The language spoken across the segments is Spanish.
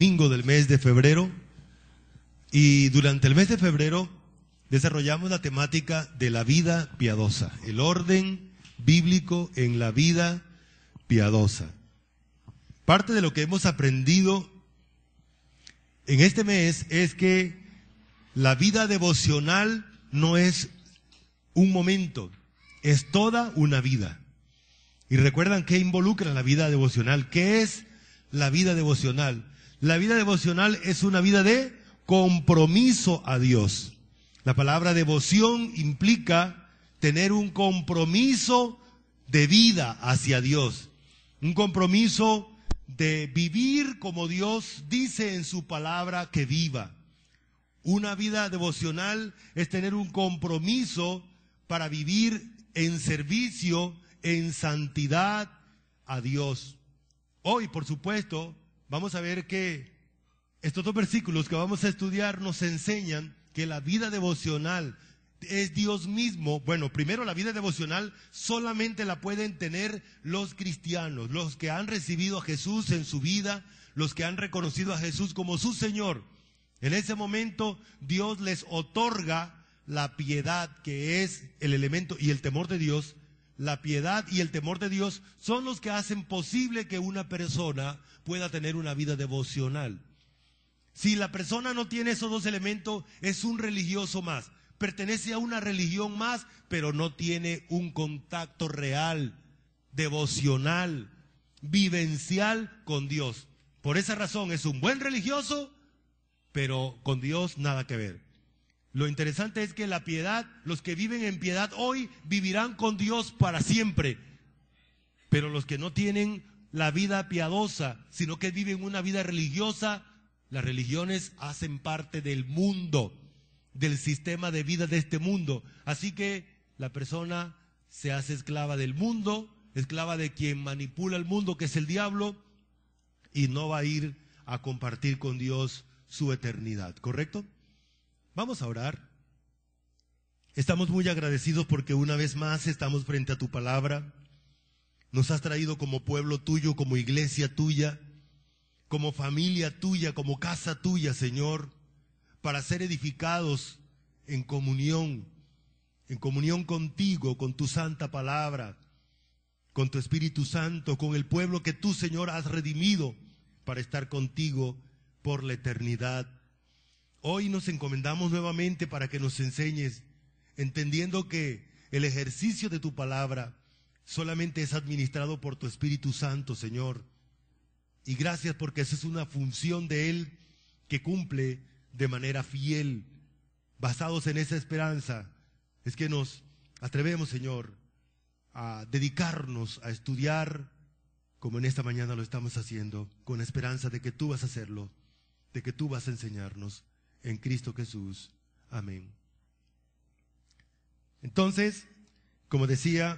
Domingo del mes de febrero, y durante el mes de febrero desarrollamos la temática de la vida piadosa, el orden bíblico en la vida piadosa. Parte de lo que hemos aprendido en este mes es que la vida devocional no es un momento, es toda una vida. Y recuerdan qué involucra la vida devocional. ¿Qué es la vida devocional? La vida devocional es una vida de compromiso a Dios. La palabra devoción implica tener un compromiso de vida hacia Dios. Un compromiso de vivir como Dios dice en su palabra que viva. Una vida devocional es tener un compromiso para vivir en servicio, en santidad a Dios. Hoy, por supuesto, vamos a ver que estos dos versículos que vamos a estudiar nos enseñan que la vida devocional es Dios mismo. Bueno, primero, la vida devocional solamente la pueden tener los cristianos, los que han recibido a Jesús en su vida, los que han reconocido a Jesús como su Señor. En ese momento Dios les otorga la piedad, que es el elemento, y el temor de Dios. La piedad y el temor de Dios son los que hacen posible que una persona pueda tener una vida devocional. Si la persona no tiene esos dos elementos, es un religioso más, pertenece a una religión más, pero no tiene un contacto real, devocional, vivencial con Dios. Por esa razón es un buen religioso, pero con Dios nada que ver. Lo interesante es que la piedad, los que viven en piedad hoy vivirán con Dios para siempre. Pero los que no tienen la vida piadosa, sino que viven una vida religiosa, las religiones hacen parte del mundo, del sistema de vida de este mundo. Así que la persona se hace esclava del mundo, esclava de quien manipula el mundo, que es el diablo, y no va a ir a compartir con Dios su eternidad, ¿correcto? Vamos a orar. Estamos muy agradecidos porque una vez más estamos frente a tu palabra. Nos has traído como pueblo tuyo, como iglesia tuya, como familia tuya, como casa tuya, Señor, para ser edificados en comunión contigo, con tu santa palabra, con tu Espíritu Santo, con el pueblo que tú, Señor, has redimido para estar contigo por la eternidad. Hoy nos encomendamos nuevamente para que nos enseñes, entendiendo que el ejercicio de tu palabra solamente es administrado por tu Espíritu Santo, Señor. Y gracias porque esa es una función de Él que cumple de manera fiel. Basados en esa esperanza, es que nos atrevemos, Señor, a dedicarnos a estudiar como en esta mañana lo estamos haciendo, con esperanza de que tú vas a hacerlo, de que tú vas a enseñarnos. En Cristo Jesús. Amén. Entonces, como decía,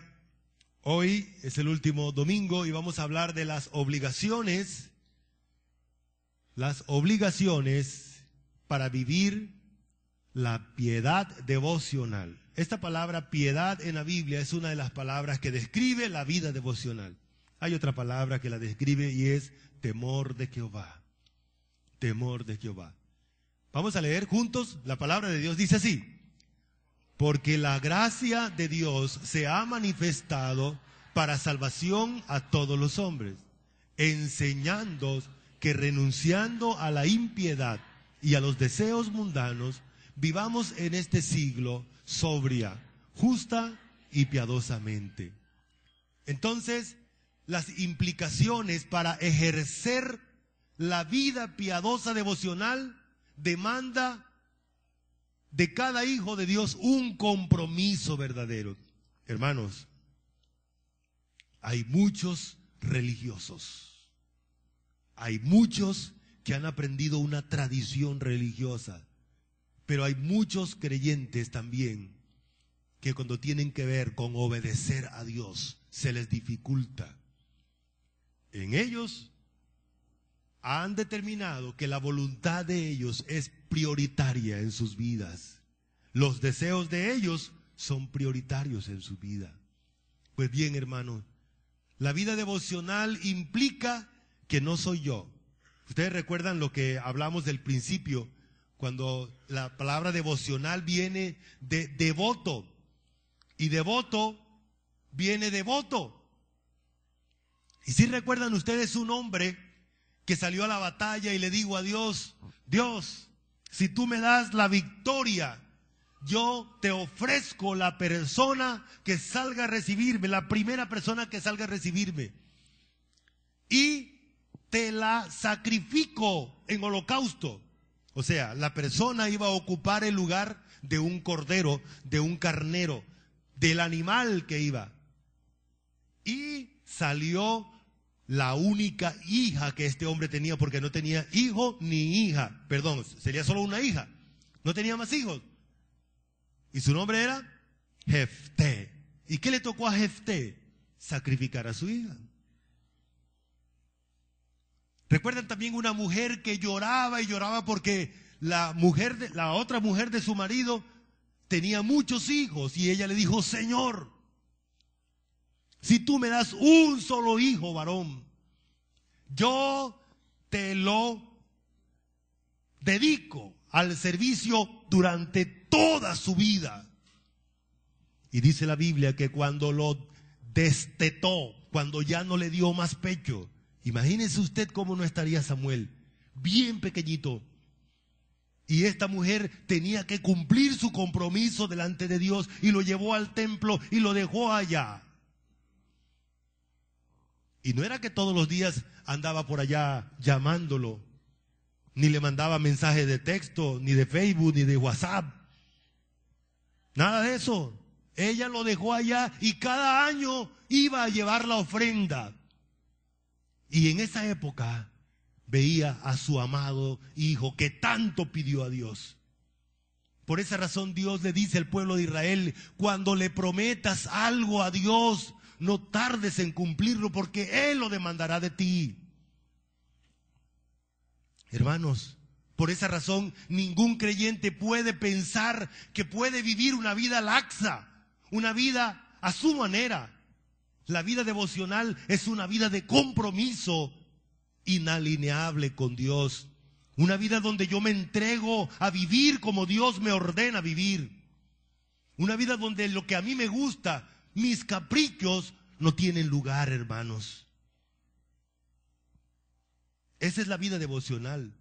hoy es el último domingo y vamos a hablar de las obligaciones para vivir la piedad devocional. Esta palabra piedad en la Biblia es una de las palabras que describe la vida devocional. Hay otra palabra que la describe y es temor de Jehová. Temor de Jehová. Vamos a leer juntos, la palabra de Dios dice así: porque la gracia de Dios se ha manifestado para salvación a todos los hombres, enseñando que renunciando a la impiedad y a los deseos mundanos, vivamos en este siglo sobria, justa y piadosamente. Entonces, las implicaciones para ejercer la vida piadosa devocional demanda de cada hijo de Dios un compromiso verdadero. Hermanos, hay muchos religiosos, hay muchos que han aprendido una tradición religiosa, pero hay muchos creyentes también que cuando tienen que ver con obedecer a Dios se les dificulta. En ellos han determinado que la voluntad de ellos es prioritaria en sus vidas. Los deseos de ellos son prioritarios en su vida. Pues bien, hermanos, la vida devocional implica que no soy yo, Ustedes recuerdan lo que hablamos del principio, cuando la palabra devocional viene de devoto, y devoto viene de voto. Y si recuerdan ustedes un hombre que salió a la batalla y le dijo a Dios: Dios, si tú me das la victoria, yo te ofrezco la persona que salga a recibirme, la primera persona que salga a recibirme, y te la sacrifico en holocausto. O sea, la persona iba a ocupar el lugar de un cordero, de un carnero, del animal que iba. Y salió la única hija que este hombre tenía, porque no tenía hijo ni hija. Perdón, sería solo una hija. No tenía más hijos. Y su nombre era Jefté. ¿Y qué le tocó a Jefté? Sacrificar a su hija. Recuerdan también una mujer que lloraba y lloraba porque la otra mujer de su marido tenía muchos hijos, y ella le dijo: Señor, si tú me das un solo hijo varón, yo te lo dedico al servicio durante toda su vida. Y dice la Biblia que cuando lo destetó, cuando ya no le dio más pecho, imagínese usted cómo no estaría Samuel, bien pequeñito. Y esta mujer tenía que cumplir su compromiso delante de Dios, y lo llevó al templo y lo dejó allá. Y no era que todos los días andaba por allá llamándolo, ni le mandaba mensajes de texto, ni de Facebook, ni de WhatsApp. Nada de eso. Ella lo dejó allá y cada año iba a llevar la ofrenda. Y en esa época veía a su amado hijo que tanto pidió a Dios. Por esa razón Dios le dice al pueblo de Israel: cuando le prometas algo a Dios, no tardes en cumplirlo, porque Él lo demandará de ti. Hermanos, por esa razón ningún creyente puede pensar que puede vivir una vida laxa, una vida a su manera. La vida devocional es una vida de compromiso inalienable con Dios. Una vida donde yo me entrego a vivir como Dios me ordena vivir. Una vida donde lo que a mí me gusta, mis caprichos, no tienen lugar, hermanos. Esa es la vida devocional.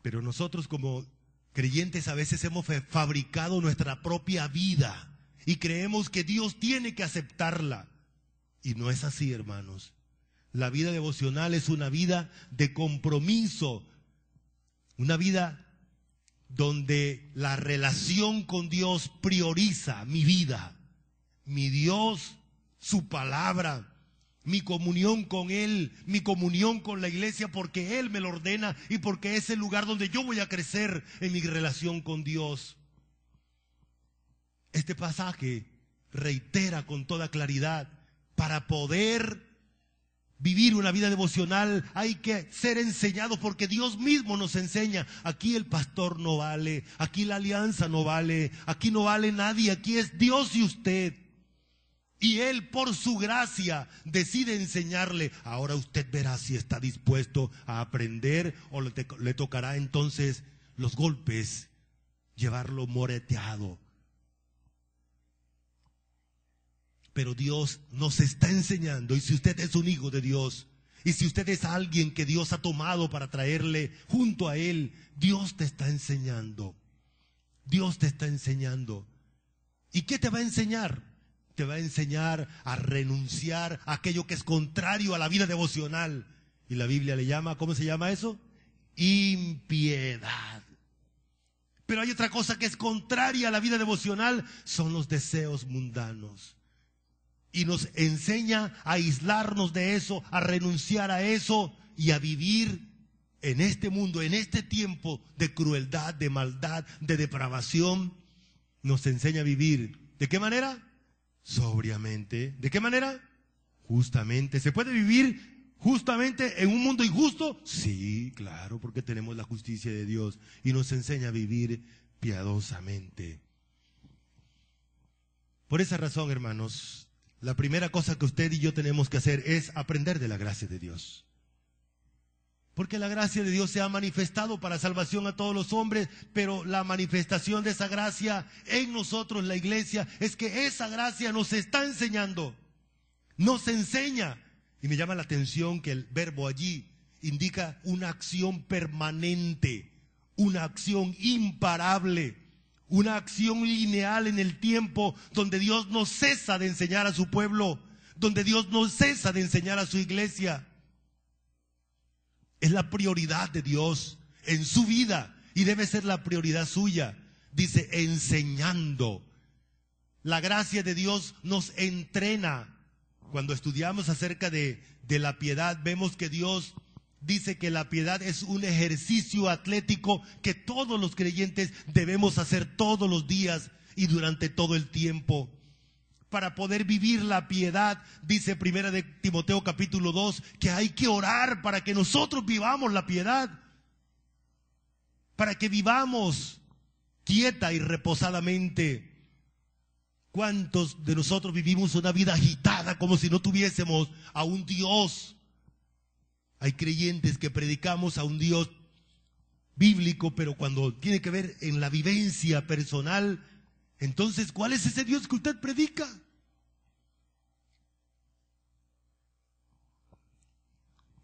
Pero nosotros como creyentes a veces hemos fabricado nuestra propia vida y creemos que Dios tiene que aceptarla. Y no es así, hermanos. La vida devocional es una vida de compromiso, una vida donde la relación con Dios prioriza mi vida, mi Dios, su palabra, mi comunión con Él, mi comunión con la iglesia, porque Él me lo ordena y porque es el lugar donde yo voy a crecer en mi relación con Dios. Este pasaje reitera con toda claridad: para poder vivir una vida devocional hay que ser enseñado, porque Dios mismo nos enseña. Aquí el pastor no vale, aquí la alianza no vale, aquí no vale nadie, aquí es Dios y usted. Y Él, por su gracia, decide enseñarle. Ahora usted verá si está dispuesto a aprender, o le tocará entonces los golpes, llevarlo moreteado. Pero Dios nos está enseñando, y si usted es un hijo de Dios, y si usted es alguien que Dios ha tomado para traerle junto a Él, Dios te está enseñando. Dios te está enseñando. ¿Y qué te va a enseñar? Te va a enseñar a renunciar a aquello que es contrario a la vida devocional. Y la Biblia le llama, ¿cómo se llama eso? Impiedad. Pero hay otra cosa que es contraria a la vida devocional, son los deseos mundanos. Y nos enseña a aislarnos de eso, a renunciar a eso y a vivir en este mundo, en este tiempo de crueldad, de maldad, de depravación. Nos enseña a vivir. ¿De qué manera? Sobriamente. ¿De qué manera? Justamente. ¿Se puede vivir justamente en un mundo injusto? Sí, claro, porque tenemos la justicia de Dios y nos enseña a vivir piadosamente. Por esa razón, hermanos, la primera cosa que usted y yo tenemos que hacer es aprender de la gracia de Dios. Porque la gracia de Dios se ha manifestado para salvación a todos los hombres, pero la manifestación de esa gracia en nosotros, la iglesia, es que esa gracia nos está enseñando, nos enseña. Y me llama la atención que el verbo allí indica una acción permanente, una acción imparable, una acción lineal en el tiempo, donde Dios no cesa de enseñar a su pueblo, donde Dios no cesa de enseñar a su iglesia. Es la prioridad de Dios en su vida y debe ser la prioridad suya. Dice, enseñando. La gracia de Dios nos entrena. Cuando estudiamos acerca de la piedad, vemos que Dios dice que la piedad es un ejercicio atlético que todos los creyentes debemos hacer todos los días y durante todo el tiempo. Para poder vivir la piedad, dice Primera de Timoteo capítulo 2, que hay que orar para que nosotros vivamos la piedad. Para que vivamos quieta y reposadamente. ¿Cuántos de nosotros vivimos una vida agitada como si no tuviésemos a un Dios? Hay creyentes que predicamos a un Dios bíblico, pero cuando tiene que ver en la vivencia personal, entonces, ¿cuál es ese Dios que usted predica?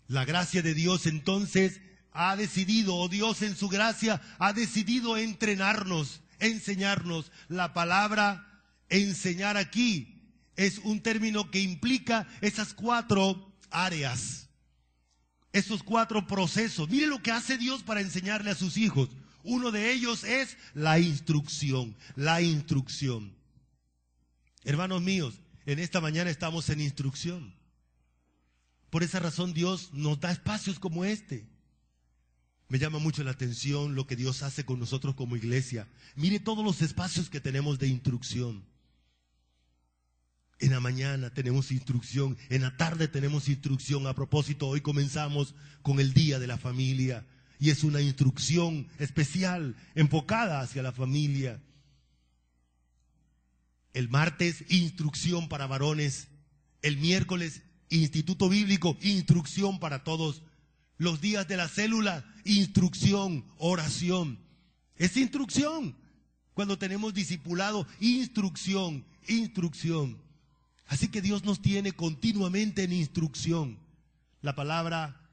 La gracia de Dios entonces ha decidido, o Dios en su gracia ha decidido entrenarnos, enseñarnos. La palabra enseñar aquí es un término que implica esas 4 áreas, esos 4 procesos. Mire lo que hace Dios para enseñarle a sus hijos. Uno de ellos es la instrucción, la instrucción. Hermanos míos, en esta mañana estamos en instrucción. Por esa razón Dios nos da espacios como este. Me llama mucho la atención lo que Dios hace con nosotros como iglesia. Mire todos los espacios que tenemos de instrucción. En la mañana tenemos instrucción, en la tarde tenemos instrucción. A propósito, hoy comenzamos con el Día de la Familia. Y es una instrucción especial, enfocada hacia la familia. El martes, instrucción para varones. El miércoles, Instituto Bíblico, instrucción para todos. Los días de la célula, instrucción, oración. Es instrucción. Cuando tenemos discipulado, instrucción, instrucción. Así que Dios nos tiene continuamente en instrucción. La palabra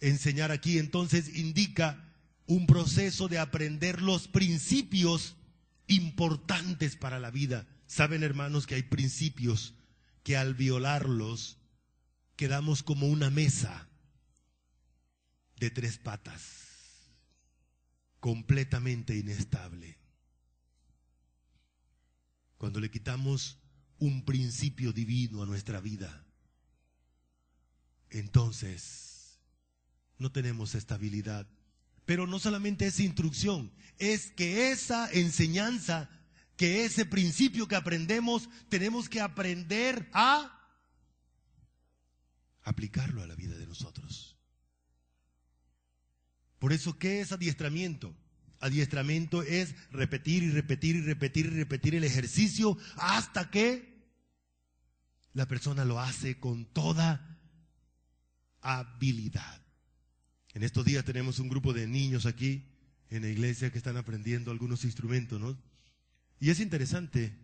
enseñar aquí entonces indica un proceso de aprender los principios importantes para la vida. Saben, hermanos, que hay principios que al violarlos quedamos como una mesa de 3 patas, completamente inestable. Cuando le quitamos un principio divino a nuestra vida, entonces no tenemos estabilidad. Pero no solamente es instrucción, es que esa enseñanza, que ese principio que aprendemos, tenemos que aprender a aplicarlo a la vida de nosotros. Por eso, ¿qué es adiestramiento? Adiestramiento es repetir y repetir y repetir y repetir el ejercicio hasta que la persona lo hace con toda habilidad. En estos días tenemos un grupo de niños aquí en la iglesia que están aprendiendo algunos instrumentos, ¿no? Y es interesante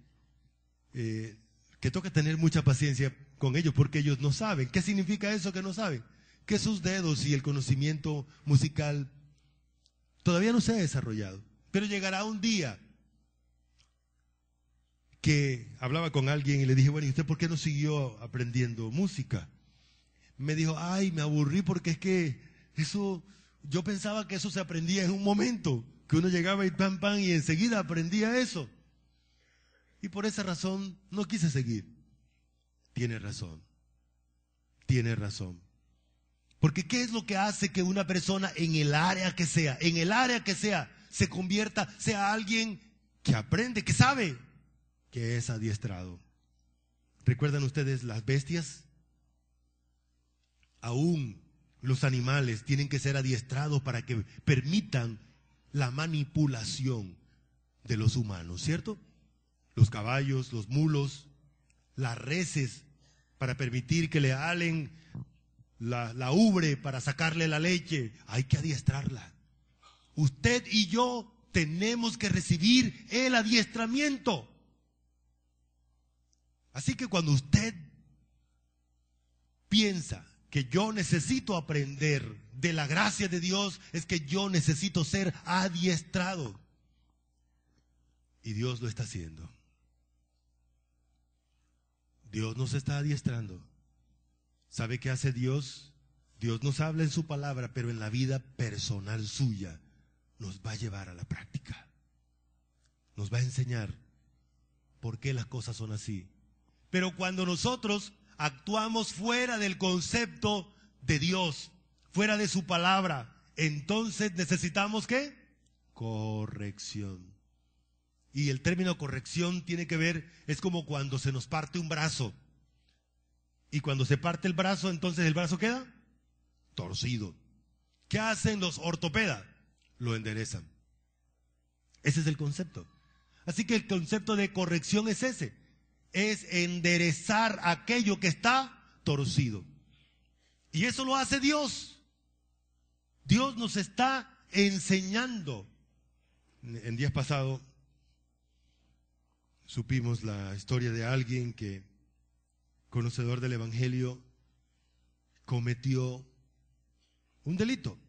que toca tener mucha paciencia con ellos porque ellos no saben. ¿Qué significa eso que no saben? Que sus dedos y el conocimiento musical todavía no se ha desarrollado. Pero llegará un día que hablaba con alguien y le dije, bueno, ¿y usted por qué no siguió aprendiendo música? Me dijo, ay, me aburrí porque es que eso, yo pensaba que eso se aprendía en un momento, que uno llegaba y pam, pam, y enseguida aprendía eso. Y por esa razón no quise seguir. Tiene razón. Tiene razón. Porque ¿qué es lo que hace que una persona en el área que sea, se convierta, sea alguien que aprende, que sabe, que es adiestrado? ¿Recuerdan ustedes las bestias? Aún los animales tienen que ser adiestrados para que permitan la manipulación de los humanos, ¿cierto? Los caballos, los mulos, las reses, para permitir que le halen la ubre para sacarle la leche, hay que adiestrarla. Usted y yo tenemos que recibir el adiestramiento. Así que cuando usted piensa que yo necesito aprender de la gracia de Dios, es que yo necesito ser adiestrado. Y Dios lo está haciendo. Dios nos está adiestrando. ¿Sabe qué hace Dios? Dios nos habla en su palabra, pero en la vida personal suya nos va a llevar a la práctica. Nos va a enseñar por qué las cosas son así. Pero cuando nosotros actuamos fuera del concepto de Dios, fuera de su palabra, entonces necesitamos ¿qué? Corrección. Y el término corrección tiene que ver, es como cuando se nos parte un brazo. Y cuando se parte el brazo, entonces el brazo queda torcido. ¿Qué hacen los ortopedas? Lo enderezan. Ese es el concepto. Así que el concepto de corrección es ese. Es enderezar aquello que está torcido. Y eso lo hace Dios. Dios nos está enseñando. En días pasados supimos la historia de alguien que, conocedor del Evangelio, cometió un delito.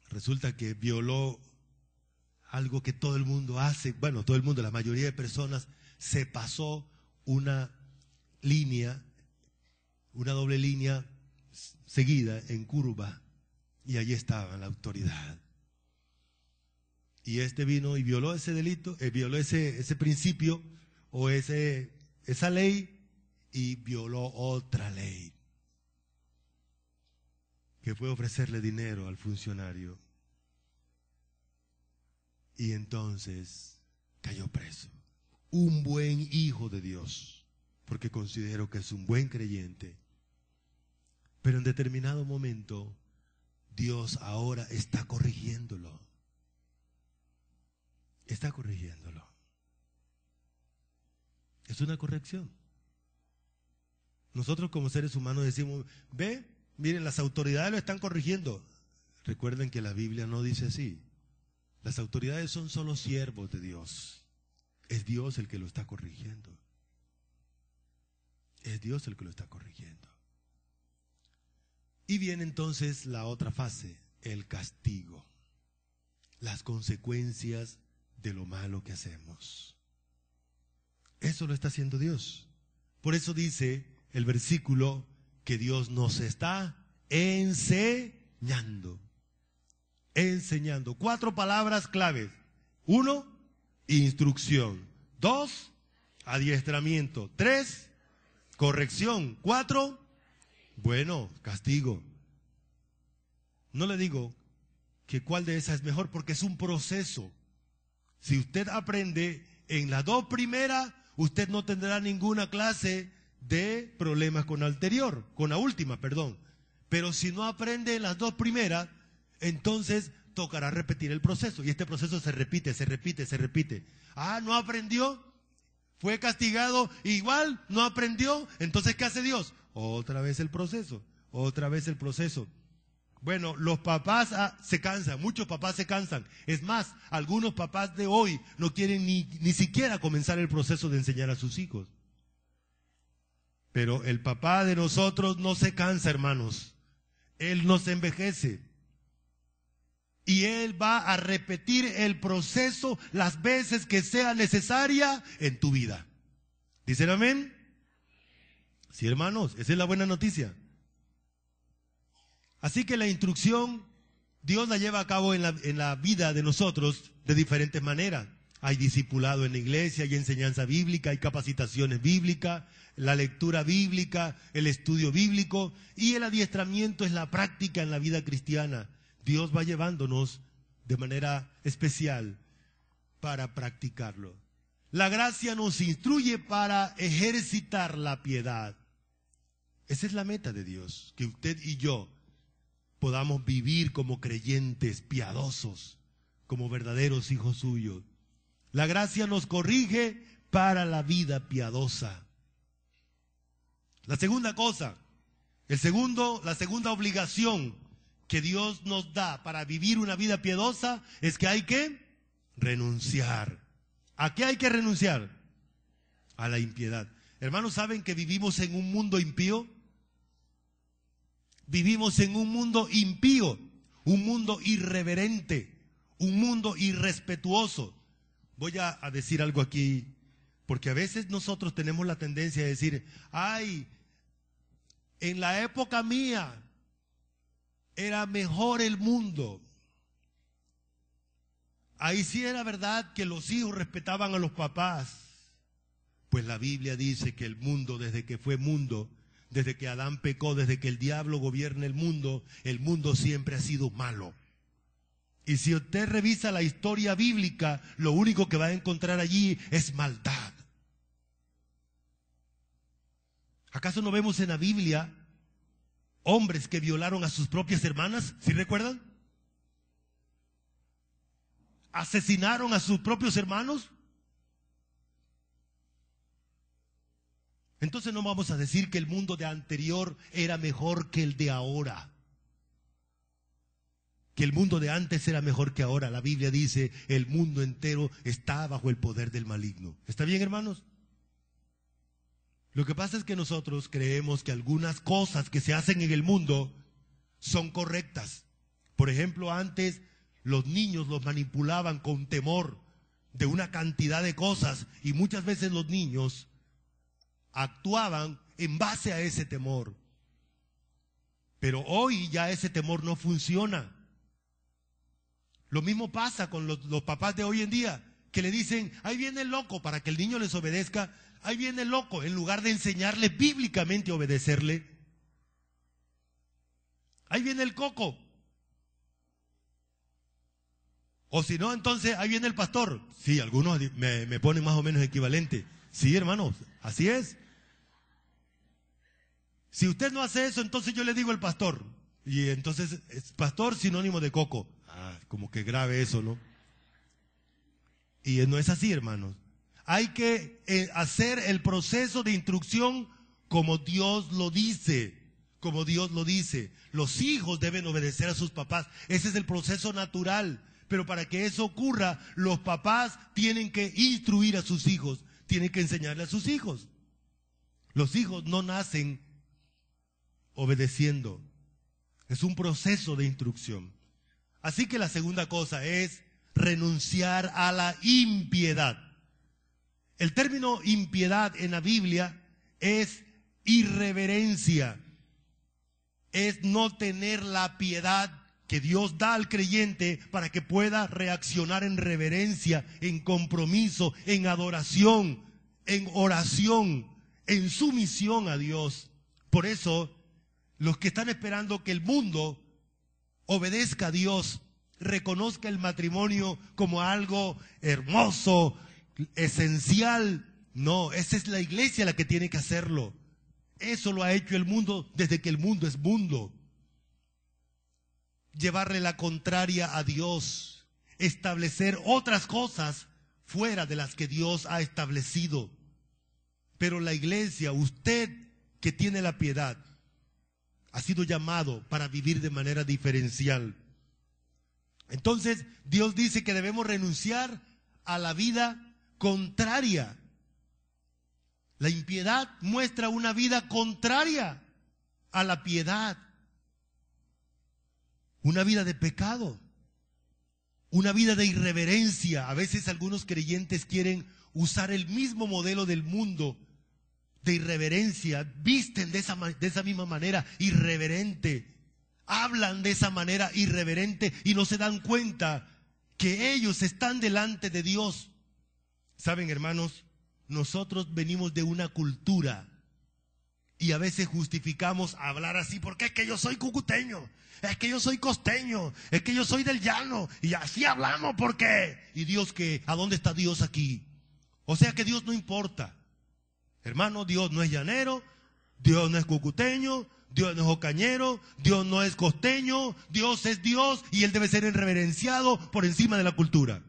Resulta que violó algo que todo el mundo hace, bueno, todo el mundo, la mayoría de personas, se pasó una línea, una doble línea seguida en curva, y allí estaba la autoridad. Y este vino y violó ese delito, violó ese principio o esa ley, y violó otra ley, que fue ofrecerle dinero al funcionario. Y entonces cayó preso. Un buen hijo de Dios, porque considero que es un buen creyente. Pero en determinado momento, Dios ahora está corrigiéndolo. Está corrigiéndolo. Es una corrección. Nosotros como seres humanos decimos, ve, miren, las autoridades lo están corrigiendo. Recuerden que la Biblia no dice así. Las autoridades son solo siervos de Dios. Es Dios el que lo está corrigiendo. Es Dios el que lo está corrigiendo. Y viene entonces la otra fase, el castigo. Las consecuencias de lo malo que hacemos. Eso lo está haciendo Dios. Por eso dice el versículo que Dios nos está enseñando. Enseñando. 4 palabras claves. 1, instrucción. 2, adiestramiento. 3, corrección. 4, bueno, castigo. No le digo que cuál de esas es mejor, porque es un proceso. Si usted aprende en las 2 primeras, usted no tendrá ninguna clase de problemas con la última, perdón. Pero si no aprende en las 2 primeras, entonces tocará repetir el proceso. Y este proceso se repite, se repite, se repite. Ah, no aprendió, fue castigado, igual no aprendió. Entonces, ¿qué hace Dios? Otra vez el proceso, otra vez el proceso. Bueno, los papás se cansan, muchos papás se cansan. Es más, algunos papás de hoy no quieren ni siquiera comenzar el proceso de enseñar a sus hijos. Pero el papá de nosotros no se cansa, hermanos. Él no se envejece. Y Él va a repetir el proceso las veces que sea necesaria en tu vida. ¿Dicen amén? Sí, hermanos, esa es la buena noticia. Así que la instrucción, Dios la lleva a cabo en la vida de nosotros de diferentes maneras. Hay discipulado en la iglesia, hay enseñanza bíblica, hay capacitaciones bíblicas, la lectura bíblica, el estudio bíblico, y el adiestramiento es la práctica en la vida cristiana. Dios va llevándonos de manera especial para practicarlo. La gracia nos instruye para ejercitar la piedad. Esa es la meta de Dios, que usted y yo podamos vivir como creyentes piadosos, como verdaderos hijos suyos. La gracia nos corrige para la vida piadosa. La segunda cosa La segunda obligación que Dios nos da para vivir una vida piadosa es que hay que renunciar. ¿A qué hay que renunciar? A la impiedad. Hermanos, ¿saben que vivimos en un mundo impío? Vivimos en un mundo impío, un mundo irreverente, un mundo irrespetuoso. Voy a decir algo aquí, porque a veces nosotros tenemos la tendencia de decir, ay, en la época mía era mejor el mundo. Ahí sí era verdad que los hijos respetaban a los papás. Pues la Biblia dice que el mundo, desde que fue mundo, desde que Adán pecó, desde que el diablo gobierna el mundo siempre ha sido malo. Y si usted revisa la historia bíblica, lo único que va a encontrar allí es maldad. ¿Acaso no vemos en la Biblia hombres que violaron a sus propias hermanas? ¿Sí recuerdan? ¿Asesinaron a sus propios hermanos? Entonces no vamos a decir que el mundo de anterior era mejor que el de ahora. Que el mundo de antes era mejor que ahora. La Biblia dice, el mundo entero está bajo el poder del maligno. ¿Está bien, hermanos? Lo que pasa es que nosotros creemos que algunas cosas que se hacen en el mundo son correctas. Por ejemplo, antes los niños los manipulaban con temor de una cantidad de cosas y muchas veces los niños actuaban en base a ese temor. Pero hoy ya ese temor no funciona. Lo mismo pasa con los papás de hoy en día, que le dicen, ahí viene el loco, para que el niño les obedezca. Ahí viene el loco, en lugar de enseñarle bíblicamente a obedecerle. Ahí viene el coco. O si no, entonces, ahí viene el pastor. Sí, algunos me ponen más o menos equivalente. Sí, hermanos, así es. Si usted no hace eso, entonces yo le digo el pastor. Y entonces, es pastor sinónimo de coco. Ah, como que grave eso, ¿no? Y no es así, hermanos. Hay que hacer el proceso de instrucción como Dios lo dice. Como Dios lo dice. Los hijos deben obedecer a sus papás. Ese es el proceso natural. Pero para que eso ocurra, los papás tienen que instruir a sus hijos. Tienen que enseñarle a sus hijos. Los hijos no nacen obedeciendo. Es un proceso de instrucción. Así que la segunda cosa es renunciar a la impiedad. El término impiedad en la Biblia es irreverencia. Es no tener la piedad que Dios da al creyente para que pueda reaccionar en reverencia, en compromiso, en adoración, en oración, en sumisión a Dios. Por eso, los que están esperando que el mundo obedezca a Dios, reconozca el matrimonio como algo hermoso, esencial. No, esa es la iglesia la que tiene que hacerlo. Eso lo ha hecho el mundo desde que el mundo es mundo. Llevarle la contraria a Dios, establecer otras cosas fuera de las que Dios ha establecido. Pero la iglesia, usted que tiene la piedad, ha sido llamado para vivir de manera diferencial. Entonces, Dios dice que debemos renunciar a la vida contraria. La impiedad muestra una vida contraria a la piedad. Una vida de pecado. Una vida de irreverencia. A veces algunos creyentes quieren usar el mismo modelo del mundo de irreverencia. Visten de esa misma manera irreverente. Hablan de esa manera irreverente y no se dan cuenta que ellos están delante de Dios. Saben, hermanos, nosotros venimos de una cultura y a veces justificamos hablar así porque es que yo soy cucuteño, es que yo soy costeño, es que yo soy del llano y así hablamos porque. ¿Y Dios qué? ¿A dónde está Dios aquí? O sea que Dios no importa. Hermano, Dios no es llanero, Dios no es cucuteño, Dios no es ocañero, Dios no es costeño, Dios es Dios y Él debe ser reverenciado por encima de la cultura.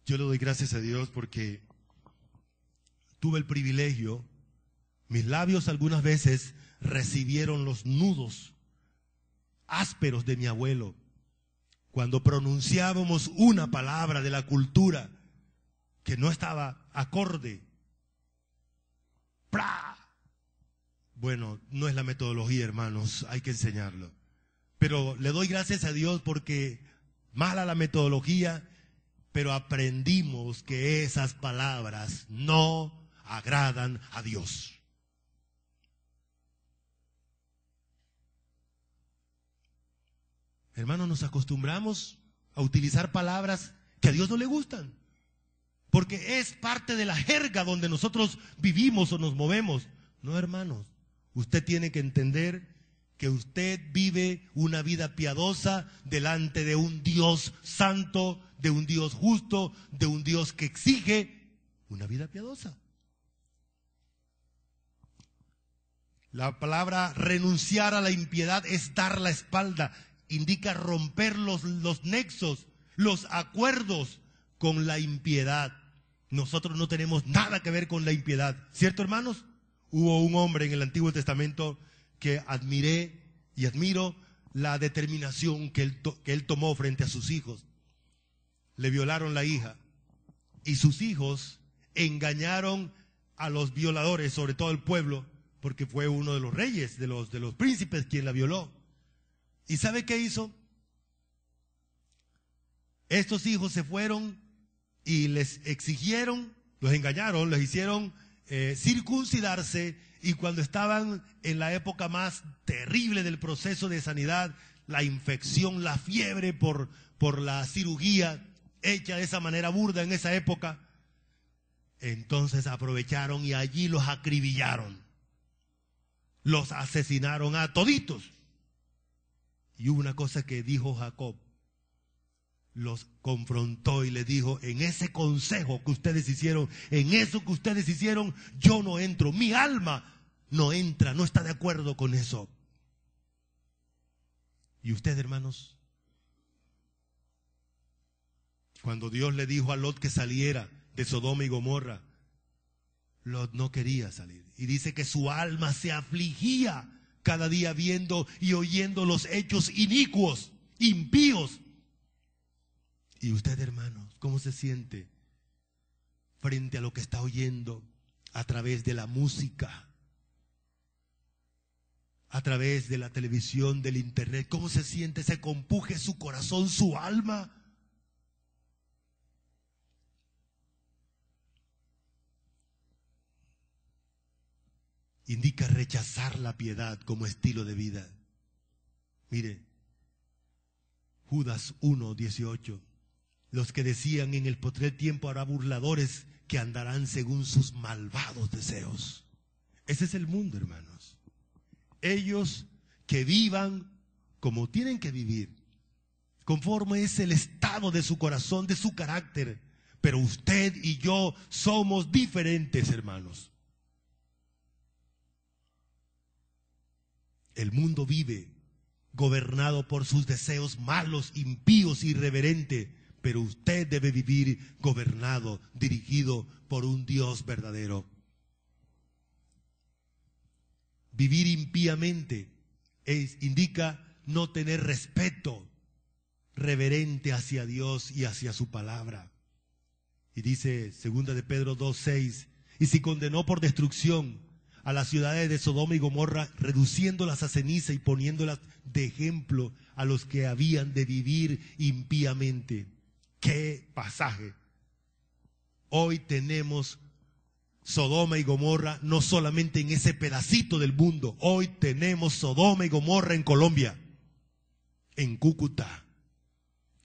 Yo le doy gracias a Dios porque tuve el privilegio, mis labios algunas veces recibieron los nudos ásperos de mi abuelo. Cuando pronunciábamos una palabra de la cultura que no estaba acorde. ¡Pra! Bueno, no es la metodología, hermanos, hay que enseñarlo. Pero le doy gracias a Dios porque mala la metodología, pero aprendimos que esas palabras no agradan a Dios. Hermanos, nos acostumbramos a utilizar palabras que a Dios no le gustan, porque es parte de la jerga donde nosotros vivimos o nos movemos. No, hermanos, usted tiene que entender que usted vive una vida piadosa delante de un Dios santo, de un Dios justo, de un Dios que exige una vida piadosa. La palabra renunciar a la impiedad es dar la espalda. Indica romper los nexos, los acuerdos con la impiedad. Nosotros no tenemos nada que ver con la impiedad, ¿cierto, hermanos? Hubo un hombre en el Antiguo Testamento que admiré y admiro la determinación que él tomó frente a sus hijos. Le violaron la hija y sus hijos engañaron a los violadores, sobre todo el pueblo, porque fue uno de los reyes, de los príncipes quien la violó. ¿Y sabe qué hizo? Estos hijos se fueron y les exigieron, los engañaron, les hicieron circuncidarse, y cuando estaban en la época más terrible del proceso de sanidad, la infección, la fiebre por la cirugía hecha de esa manera burda en esa época, entonces aprovecharon y allí los acribillaron, los asesinaron a toditos. Y hubo una cosa que dijo Jacob, los confrontó y le dijo: en ese consejo que ustedes hicieron, en eso que ustedes hicieron, yo no entro, mi alma no entra, no está de acuerdo con eso. ¿Y usted, hermanos? Cuando Dios le dijo a Lot que saliera de Sodoma y Gomorra, Lot no quería salir. Y dice que su alma se afligía cada día viendo y oyendo los hechos inicuos, impíos. ¿Y usted, hermanos, cómo se siente frente a lo que está oyendo a través de la música, a través de la televisión, del internet? ¿Cómo se siente? ¿Se compuje su corazón, su alma? Indica rechazar la piedad como estilo de vida. Mire, Judas 1:18. Los que decían: en el postrer tiempo habrá burladores que andarán según sus malvados deseos. Ese es el mundo, hermanos. Ellos que vivan como tienen que vivir, conforme es el estado de su corazón, de su carácter. Pero usted y yo somos diferentes, hermanos. El mundo vive gobernado por sus deseos malos, impíos, irreverentes. Pero usted debe vivir gobernado, dirigido por un Dios verdadero. Vivir impíamente indica no tener respeto reverente hacia Dios y hacia su palabra. Y dice 2 de Pedro 2:6, y si condenó por destrucción a las ciudades de Sodoma y Gomorra, reduciéndolas a ceniza y poniéndolas de ejemplo a los que habían de vivir impíamente. ¡Qué pasaje! Hoy tenemos Sodoma y Gomorra no solamente en ese pedacito del mundo. Hoy tenemos Sodoma y Gomorra en Colombia, en Cúcuta.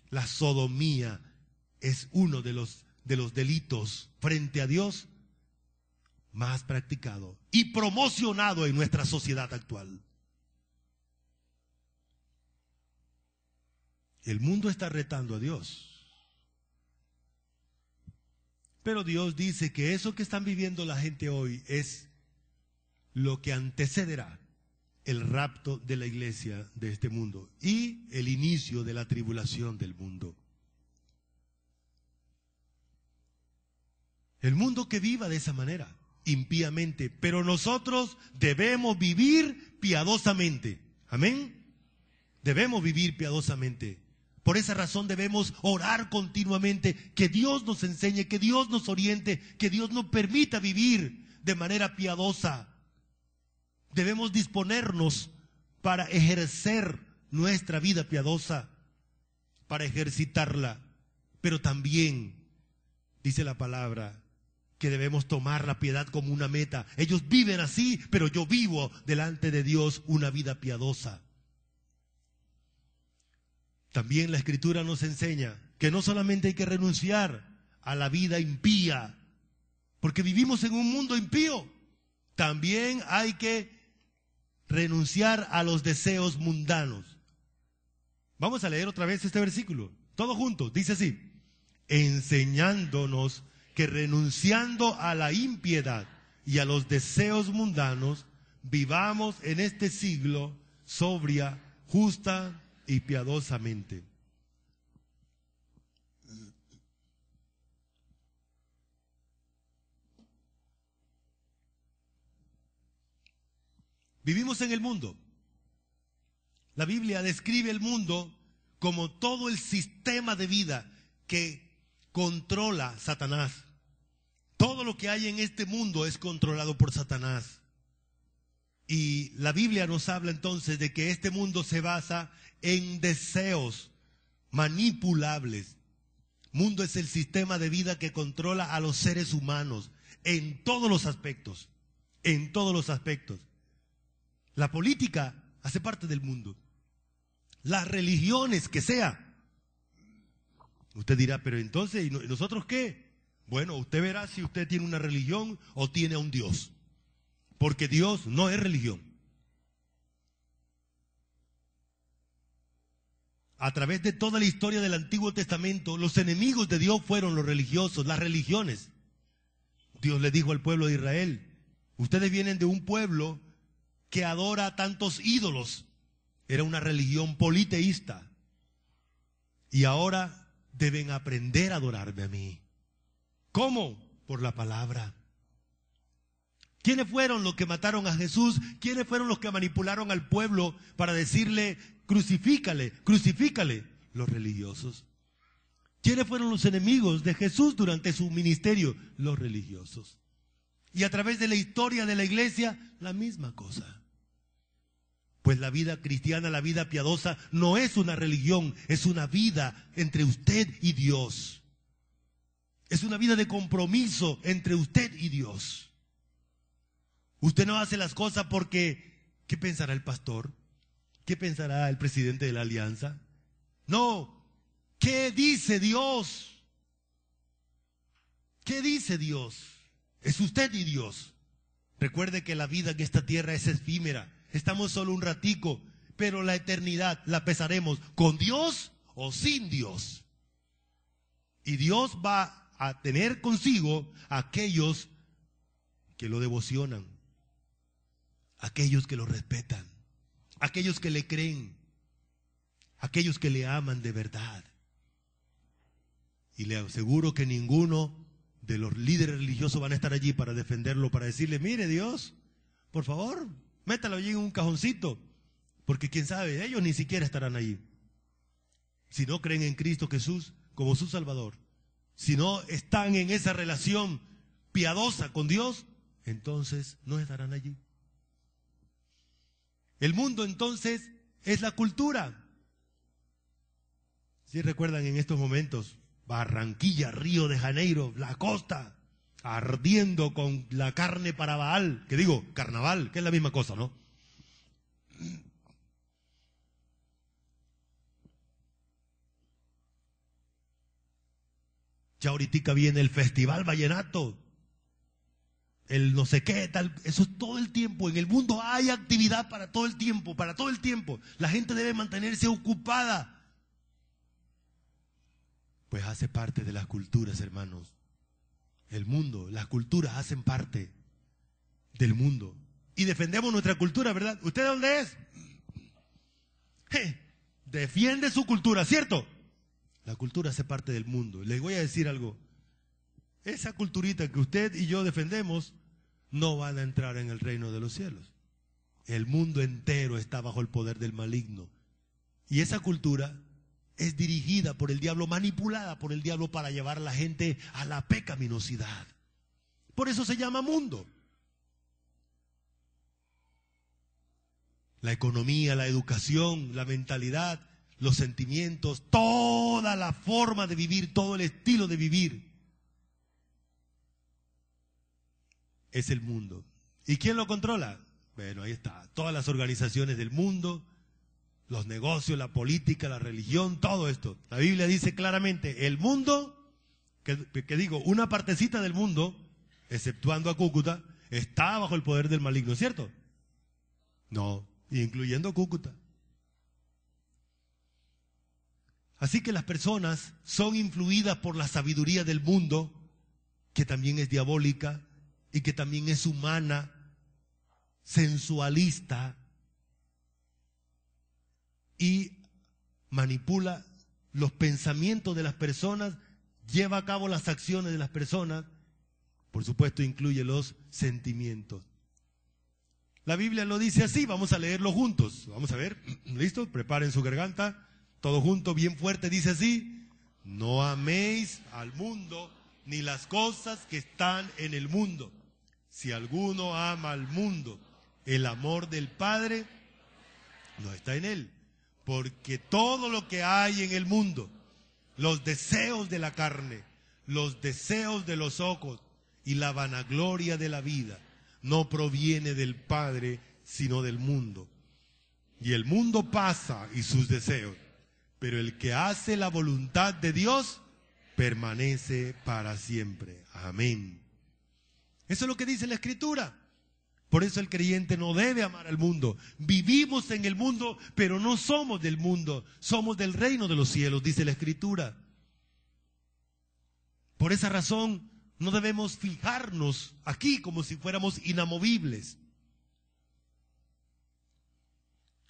La sodomía es uno de los delitos frente a Dios más practicado y promocionado en nuestra sociedad actual. El mundo está retando a Dios. Pero Dios dice que eso que están viviendo la gente hoy es lo que antecederá el rapto de la iglesia de este mundo y el inicio de la tribulación del mundo. El mundo que viva de esa manera, impíamente, pero nosotros debemos vivir piadosamente. Amén. Debemos vivir piadosamente. Por esa razón debemos orar continuamente, que Dios nos enseñe, que Dios nos oriente, que Dios nos permita vivir de manera piadosa. Debemos disponernos para ejercer nuestra vida piadosa, para ejercitarla. Pero también dice la palabra que debemos tomar la piedad como una meta. Ellos viven así, pero yo vivo delante de Dios una vida piadosa. También la Escritura nos enseña que no solamente hay que renunciar a la vida impía, porque vivimos en un mundo impío. También hay que renunciar a los deseos mundanos. Vamos a leer otra vez este versículo, todos juntos. Dice así: enseñándonos que renunciando a la impiedad y a los deseos mundanos, vivamos en este siglo sobria, justa y piadosamente. Vivimos en el mundo. La Biblia describe el mundo como todo el sistema de vida que controla Satanás. Todo lo que hay en este mundo es controlado por Satanás. Y la Biblia nos habla entonces de que este mundo se basa en deseos manipulables. Mundo es el sistema de vida que controla a los seres humanos en todos los aspectos. En todos los aspectos. La política hace parte del mundo. Las religiones que sea. Usted dirá, pero entonces, ¿y nosotros qué? Bueno, usted verá si usted tiene una religión o tiene a un Dios. Porque Dios no es religión. A través de toda la historia del Antiguo Testamento, los enemigos de Dios fueron los religiosos, las religiones. Dios le dijo al pueblo de Israel: ustedes vienen de un pueblo que adora a tantos ídolos. Era una religión politeísta. Y ahora deben aprender a adorarme a mí. ¿Cómo? Por la palabra. ¿Quiénes fueron los que mataron a Jesús? ¿Quiénes fueron los que manipularon al pueblo para decirle, crucifícale, crucifícale? Los religiosos. ¿Quiénes fueron los enemigos de Jesús durante su ministerio? Los religiosos. Y a través de la historia de la iglesia, la misma cosa. Pues la vida cristiana, la vida piadosa, no es una religión, es una vida entre usted y Dios. Es una vida de compromiso entre usted y Dios. Usted no hace las cosas porque, ¿qué pensará el pastor? ¿Qué pensará el presidente de la alianza? No, ¿qué dice Dios? ¿Qué dice Dios? Es usted y Dios. Recuerde que la vida en esta tierra es efímera. Estamos solo un ratico, pero la eternidad la pesaremos con Dios o sin Dios. Y Dios va a tener consigo a aquellos que lo devocionan, aquellos que lo respetan, aquellos que le creen, aquellos que le aman de verdad. Y le aseguro que ninguno de los líderes religiosos van a estar allí para defenderlo, para decirle, mire Dios, por favor, métalo allí en un cajoncito, porque quién sabe, ellos ni siquiera estarán allí. Si no creen en Cristo Jesús como su Salvador, si no están en esa relación piadosa con Dios, entonces no estarán allí. El mundo entonces es la cultura. Si recuerdan en estos momentos, Barranquilla, Río de Janeiro, la costa, ardiendo con la carne para Baal, que digo, carnaval, que es la misma cosa, ¿no? Ya ahorita viene el Festival Vallenato, el no sé qué, tal, eso es todo el tiempo. En el mundo hay actividad para todo el tiempo, para todo el tiempo. La gente debe mantenerse ocupada. Pues hace parte de las culturas, hermanos. El mundo, las culturas hacen parte del mundo. Y defendemos nuestra cultura, ¿verdad? ¿Usted de dónde es? Defiende su cultura, ¿cierto? La cultura hace parte del mundo. Les voy a decir algo. Esa culturita que usted y yo defendemos no van a entrar en el reino de los cielos. El mundo entero está bajo el poder del maligno. Y esa cultura es dirigida por el diablo, manipulada por el diablo para llevar a la gente a la pecaminosidad. Por eso se llama mundo. La economía, la educación, la mentalidad, los sentimientos, toda la forma de vivir, todo el estilo de vivir es el mundo. ¿Y quién lo controla? Bueno, ahí está. Todas las organizaciones del mundo, los negocios, la política, la religión, todo esto. La Biblia dice claramente, el mundo, que digo, una partecita del mundo, exceptuando a Cúcuta, está bajo el poder del maligno, ¿cierto? No, incluyendo Cúcuta. Así que las personas son influidas por la sabiduría del mundo, que también es diabólica y que también es humana, sensualista, y manipula los pensamientos de las personas, lleva a cabo las acciones de las personas, por supuesto incluye los sentimientos. La Biblia lo dice así, vamos a leerlo juntos. Vamos a ver, ¿listo? Preparen su garganta, todo junto, bien fuerte, dice así: no améis al mundo ni las cosas que están en el mundo. Si alguno ama al mundo, el amor del Padre no está en él. Porque todo lo que hay en el mundo, los deseos de la carne, los deseos de los ojos y la vanagloria de la vida, no proviene del Padre, sino del mundo. Y el mundo pasa y sus deseos, pero el que hace la voluntad de Dios permanece para siempre. Amén. Eso es lo que dice la Escritura. Por eso el creyente no debe amar al mundo. Vivimos en el mundo, pero no somos del mundo. Somos del reino de los cielos, dice la Escritura. Por esa razón, no debemos fijarnos aquí como si fuéramos inamovibles.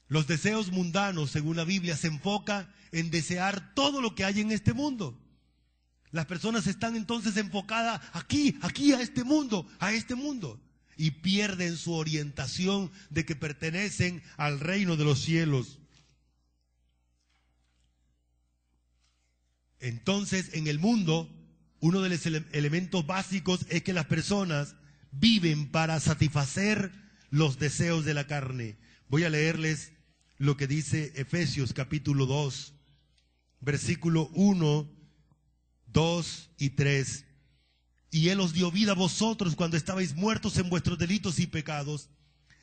Los deseos mundanos, según la Biblia, se enfocan en desear todo lo que hay en este mundo. Las personas están entonces enfocadas aquí a este mundo, y pierden su orientación de que pertenecen al reino de los cielos. Entonces, en el mundo, uno de los elementos básicos es que las personas viven para satisfacer los deseos de la carne. Voy a leerles lo que dice Efesios capítulo 2, versículo 1, 2 y 3. Y Él os dio vida a vosotros cuando estabais muertos en vuestros delitos y pecados,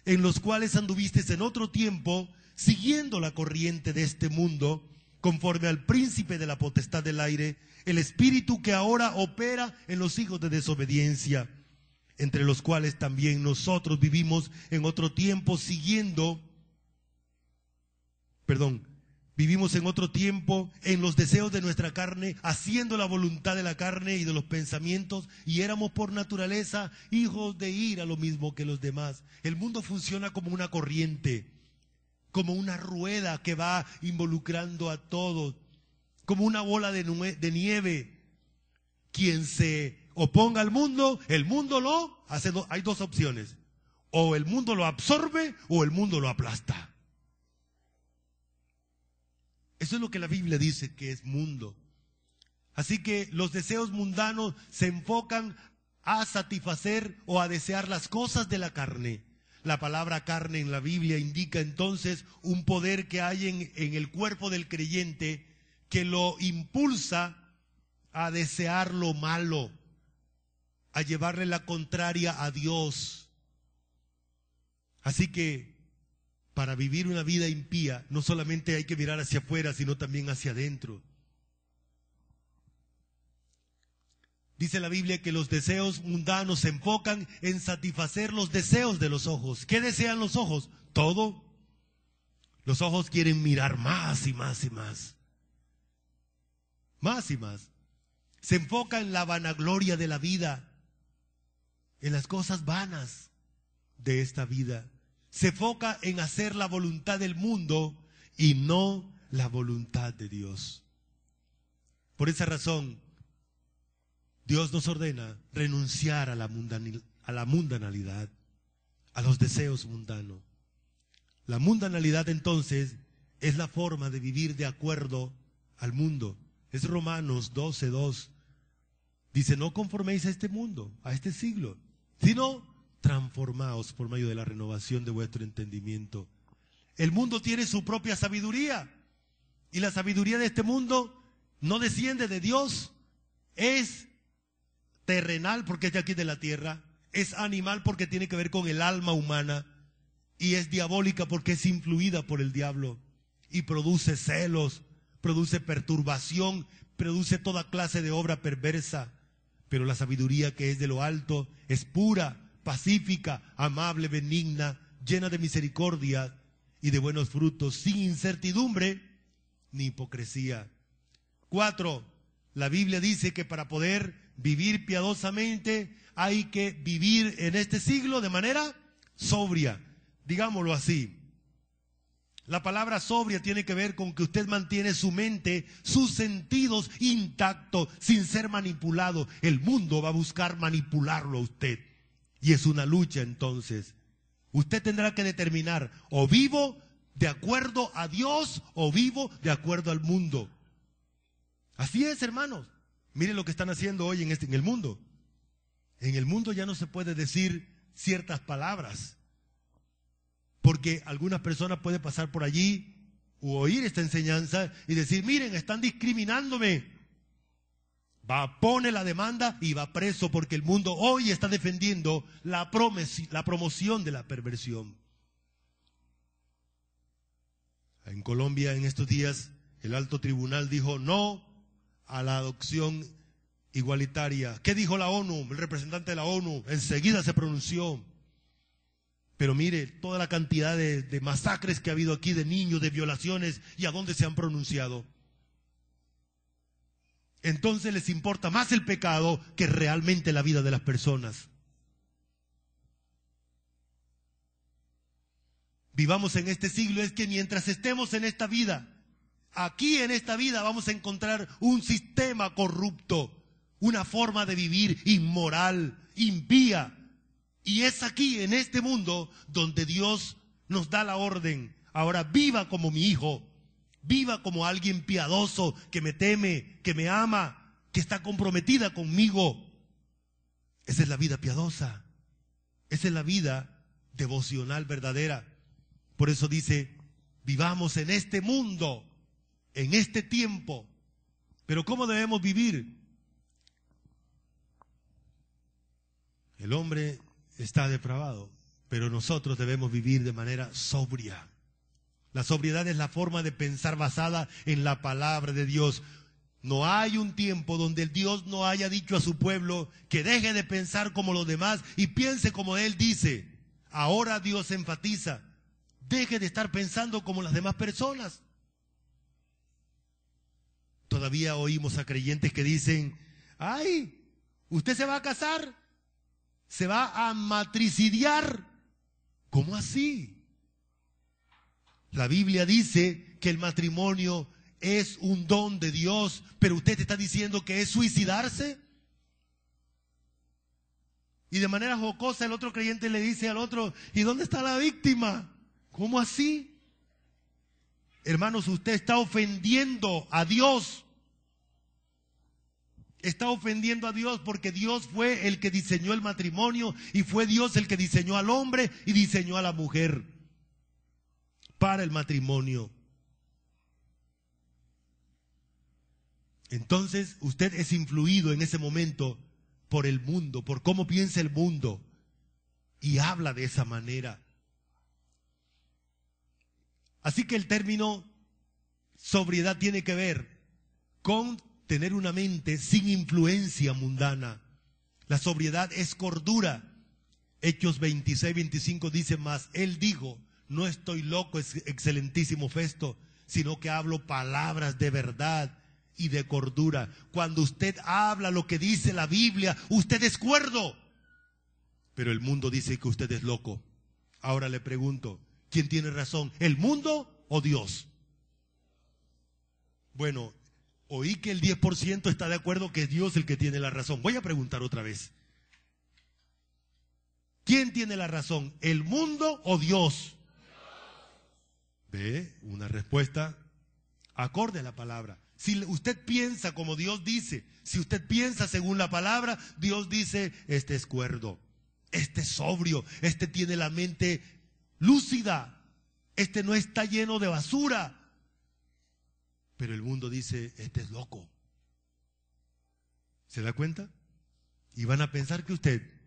en los cuales anduvisteis en otro tiempo, siguiendo la corriente de este mundo, conforme al príncipe de la potestad del aire, el espíritu que ahora opera en los hijos de desobediencia, entre los cuales también nosotros vivimos en otro tiempo vivimos en otro tiempo en los deseos de nuestra carne, haciendo la voluntad de la carne y de los pensamientos, y éramos por naturaleza hijos de ira, lo mismo que los demás. El mundo funciona como una corriente, como una rueda que va involucrando a todos, como una bola de nieve. Quien se oponga al mundo, el mundo lo hace. Hay dos opciones: o el mundo lo absorbe o el mundo lo aplasta. Eso es lo que la Biblia dice que es mundo. Así que los deseos mundanos se enfocan a satisfacer o a desear las cosas de la carne. La palabra carne en la Biblia indica entonces un poder que hay en el cuerpo del creyente que lo impulsa a desear lo malo, a llevarle la contraria a Dios. Así que para vivir una vida impía, no solamente hay que mirar hacia afuera, sino también hacia adentro. Dice la Biblia que los deseos mundanos se enfocan en satisfacer los deseos de los ojos. ¿Qué desean los ojos? Todo. Los ojos quieren mirar más y más y más. Más y más. Se enfoca en la vanagloria de la vida, en las cosas vanas de esta vida. Se enfoca en hacer la voluntad del mundo y no la voluntad de Dios. Por esa razón, Dios nos ordena renunciar a la a la mundanalidad, a los deseos mundanos. La mundanalidad entonces es la forma de vivir de acuerdo al mundo. Es Romanos 12:2. Dice, no conforméis a este mundo, a este siglo, sino transformaos por medio de la renovación de vuestro entendimiento. El mundo tiene su propia sabiduría, y la sabiduría de este mundo no desciende de Dios. Es terrenal porque es de aquí de la tierra, es animal porque tiene que ver con el alma humana, y es diabólica porque es influida por el diablo, y produce celos, produce perturbación, produce toda clase de obra perversa. Pero la sabiduría que es de lo alto es pura, pacífica, amable, benigna, llena de misericordia y de buenos frutos, sin incertidumbre ni hipocresía. 4. La Biblia dice que para poder vivir piadosamente hay que vivir en este siglo de manera sobria. Digámoslo así. La palabra sobria tiene que ver con que usted mantiene su mente, sus sentidos intactos, sin ser manipulado. El mundo va a buscar manipularlo a usted. Y es una lucha entonces. Usted tendrá que determinar, o vivo de acuerdo a Dios, o vivo de acuerdo al mundo. Así es, hermanos. Miren lo que están haciendo hoy en el mundo. En el mundo ya no se puede decir ciertas palabras, porque algunas personas pueden pasar por allí o oír esta enseñanza y decir, miren, están discriminándome. Pone la demanda y va preso, porque el mundo hoy está defendiendo la promoción de la perversión. En Colombia, en estos días, el alto tribunal dijo no a la adopción igualitaria. ¿Qué dijo la ONU? El representante de la ONU enseguida se pronunció. Pero mire, toda la cantidad de masacres que ha habido aquí, de niños, de violaciones, y a dónde se han pronunciado. Entonces les importa más el pecado que realmente la vida de las personas. Vivamos en este siglo, es que mientras estemos en esta vida, aquí en esta vida vamos a encontrar un sistema corrupto, una forma de vivir inmoral, impía. Y es aquí, en este mundo, donde Dios nos da la orden. Ahora viva como mi hijo, viva como alguien piadoso, que me teme, que me ama, que está comprometida conmigo. Esa es la vida piadosa, esa es la vida devocional verdadera. Por eso dice, vivamos en este mundo, en este tiempo. Pero ¿cómo debemos vivir? El hombre está depravado, pero nosotros debemos vivir de manera sobria. La sobriedad es la forma de pensar basada en la palabra de Dios. No hay un tiempo donde el Dios no haya dicho a su pueblo que deje de pensar como los demás y piense como Él dice. Ahora Dios enfatiza, deje de estar pensando como las demás personas. Todavía oímos a creyentes que dicen, ay, ¿usted se va a casar? ¿Se va a matricidiar? ¿Cómo así? La Biblia dice que el matrimonio es un don de Dios, pero usted está diciendo que es suicidarse. Y de manera jocosa el otro creyente le dice al otro, ¿y dónde está la víctima? ¿Cómo así? Hermanos, usted está ofendiendo a Dios. Está ofendiendo a Dios, porque Dios fue el que diseñó el matrimonio, y fue Dios el que diseñó al hombre y diseñó a la mujer para el matrimonio. Entonces usted es influido en ese momento por el mundo, por cómo piensa el mundo, y habla de esa manera. Así que el término sobriedad tiene que ver con tener una mente sin influencia mundana. La sobriedad es cordura. Hechos 26:25 dice más, él dijo, no estoy loco, excelentísimo Festo, sino que hablo palabras de verdad y de cordura. Cuando usted habla lo que dice la Biblia, usted es cuerdo. Pero el mundo dice que usted es loco. Ahora le pregunto, ¿quién tiene razón? ¿El mundo o Dios? Bueno, oí que el 10% está de acuerdo que es Dios el que tiene la razón. Voy a preguntar otra vez. ¿Quién tiene la razón? ¿El mundo o Dios? Ve, una respuesta acorde a la palabra. Si usted piensa como Dios dice, si usted piensa según la palabra, Dios dice, este es cuerdo, este es sobrio, este tiene la mente lúcida, este no está lleno de basura. Pero el mundo dice, este es loco. ¿Se da cuenta? Y van a pensar que usted,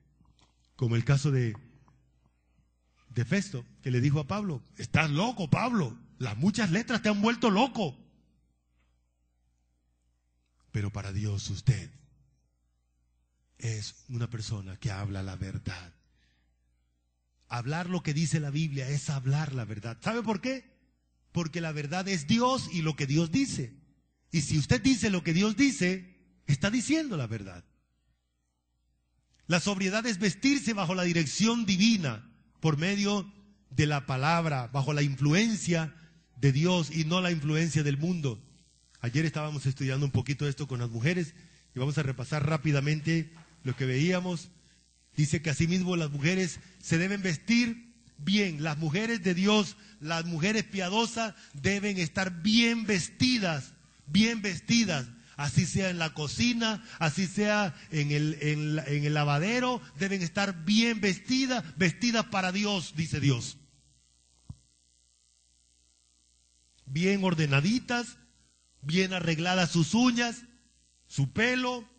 como el caso de Festo, que le dijo a Pablo, estás loco, Pablo, las muchas letras te han vuelto loco. Pero para Dios usted es una persona que habla la verdad. Hablar lo que dice la Biblia es hablar la verdad. ¿Sabe por qué? Porque la verdad es Dios y lo que Dios dice. Y si usted dice lo que Dios dice, está diciendo la verdad. La sobriedad es vestirse bajo la dirección divina, por medio de la palabra, bajo la influencia de Dios y no la influencia del mundo. Ayer estábamos estudiando un poquito esto con las mujeres y vamos a repasar rápidamente lo que veíamos. Dice que asimismo las mujeres se deben vestir bien. Las mujeres de Dios, las mujeres piadosas deben estar bien vestidas, bien vestidas. Así sea en la cocina, así sea en el lavadero, deben estar bien vestidas, vestidas para Dios, dice Dios. Bien ordenaditas, bien arregladas sus uñas, su pelo.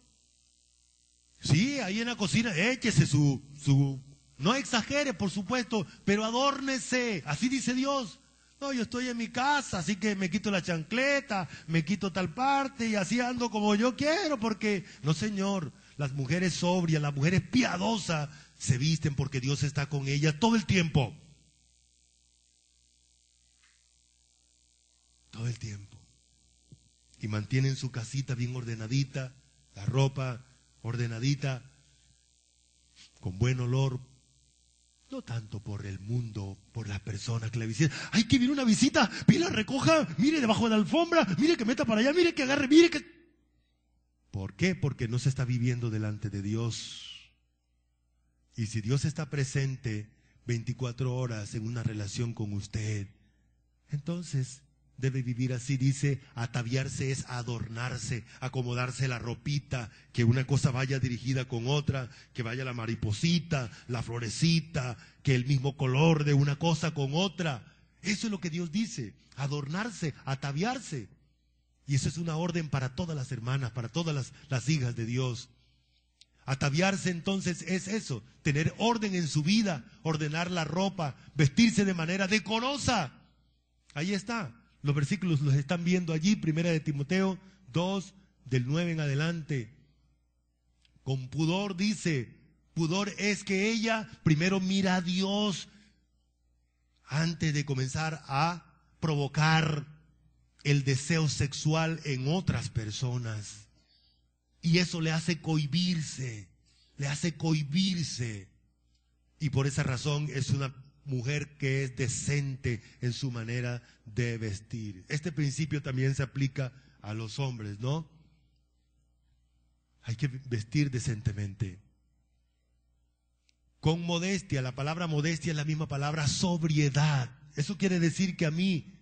Sí, ahí en la cocina, échese no exagere, por supuesto, pero adórnese, así dice Dios. No, yo estoy en mi casa, así que me quito la chancleta, me quito tal parte y así ando como yo quiero, porque, no señor, las mujeres sobrias, las mujeres piadosas se visten porque Dios está con ellas todo el tiempo. Todo el tiempo. Y mantienen su casita bien ordenadita, la ropa ordenadita, con buen olor. No tanto por el mundo, por las personas que la visitan. ¡Ay, que viene una visita! ¡Mire, la recoja! ¡Mire, debajo de la alfombra! ¡Mire, que meta para allá! ¡Mire, que agarre! ¡Mire, que...! ¿Por qué? Porque no se está viviendo delante de Dios. Y si Dios está presente 24 horas en una relación con usted, entonces debe vivir así. Dice, ataviarse es adornarse, acomodarse la ropita, que una cosa vaya dirigida con otra, que vaya la mariposita, la florecita, que el mismo color de una cosa con otra. Eso es lo que Dios dice, adornarse, ataviarse. Y eso es una orden para todas las hermanas, para todas las hijas de Dios. Ataviarse entonces es eso, tener orden en su vida, ordenar la ropa, vestirse de manera decorosa. Ahí está. Los versículos los están viendo allí, 1 de Timoteo 2, del 9 en adelante. Con pudor dice, pudor es que ella primero mira a Dios antes de comenzar a provocar el deseo sexual en otras personas. Y eso le hace cohibirse, le hace cohibirse. Y por esa razón es una mujer que es decente en su manera de vestir. Este principio también se aplica a los hombres, ¿no? Hay que vestir decentemente. Con modestia, la palabra modestia es la misma palabra sobriedad. Eso quiere decir que a mí,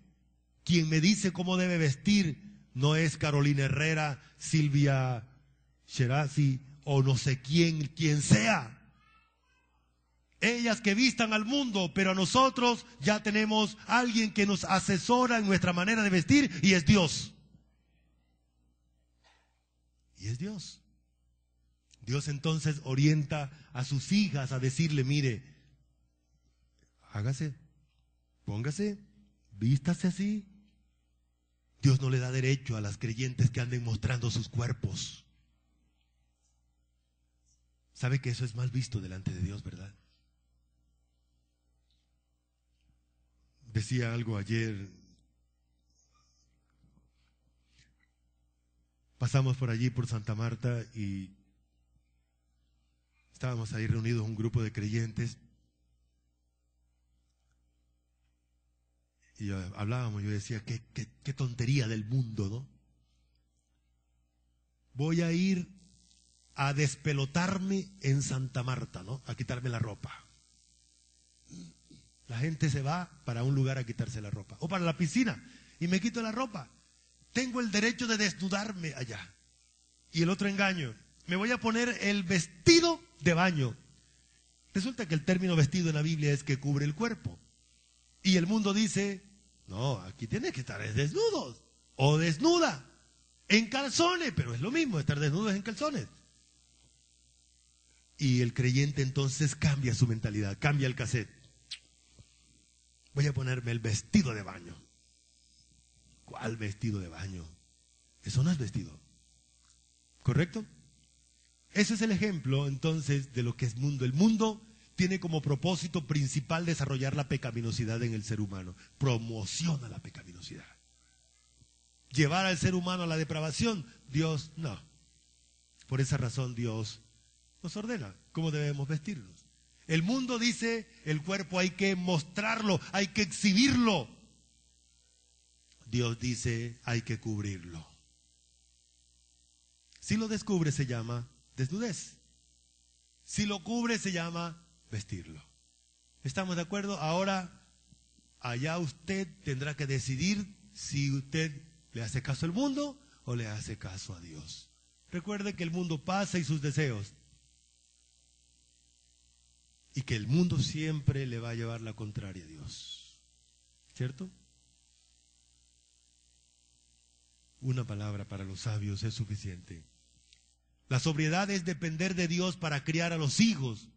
quien me dice cómo debe vestir, no es Carolina Herrera, Silvia Sherazi o no sé quién sea. Ellas que vistan al mundo, pero a nosotros ya tenemos alguien que nos asesora en nuestra manera de vestir y es Dios. Y es Dios. Dios entonces orienta a sus hijas a decirle, mire, hágase, póngase, vístase así. Dios no le da derecho a las creyentes que anden mostrando sus cuerpos. ¿Sabe que eso es mal visto delante de Dios, verdad? Decía algo ayer, pasamos por allí, por Santa Marta, y estábamos ahí reunidos un grupo de creyentes, y hablábamos, yo decía, qué tontería del mundo, ¿no? Voy a ir a despelotarme en Santa Marta, ¿no? A quitarme la ropa. La gente se va para un lugar a quitarse la ropa. O para la piscina y me quito la ropa. Tengo el derecho de desnudarme allá. Y el otro engaño. Me voy a poner el vestido de baño. Resulta que el término vestido en la Biblia es que cubre el cuerpo. Y el mundo dice, no, aquí tienes que estar desnudos o desnuda, en calzones, pero es lo mismo, estar desnudos en calzones. Y el creyente entonces cambia su mentalidad, cambia el cassette. Voy a ponerme el vestido de baño. ¿Cuál vestido de baño? Eso no es vestido. ¿Correcto? Ese es el ejemplo entonces de lo que es mundo. El mundo tiene como propósito principal desarrollar la pecaminosidad en el ser humano. Promociona la pecaminosidad. Llevar al ser humano a la depravación, Dios no. Por esa razón Dios nos ordena cómo debemos vestirnos. El mundo dice, el cuerpo hay que mostrarlo, hay que exhibirlo. Dios dice, hay que cubrirlo. Si lo descubre se llama desnudez. Si lo cubre se llama vestirlo. ¿Estamos de acuerdo? Ahora, allá usted tendrá que decidir si usted le hace caso al mundo o le hace caso a Dios. Recuerde que el mundo pasa y sus deseos. Y que el mundo siempre le va a llevar la contraria a Dios. ¿Cierto? Una palabra para los sabios es suficiente. La sobriedad es depender de Dios para criar a los hijos,